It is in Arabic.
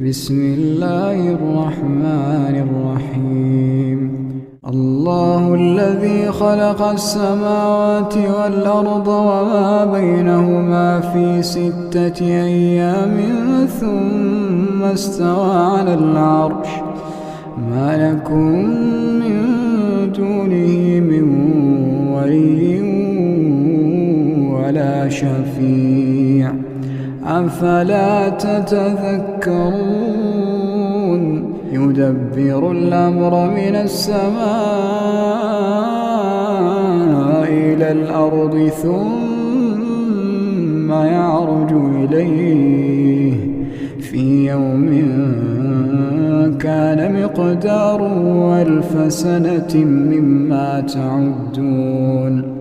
بسم الله الرحمن الرحيم. الله الذي خلق السماوات والأرض وما بينهما في 6 أيام ثم استوى على العرش. ما لكم من دونه من ولي ولا شفيع أفلا تتذكرون. يدبر الأمر من السماء إلى الأرض ثم يعرج إليه في يوم كان مقداره 1000 سنة مما تعدون.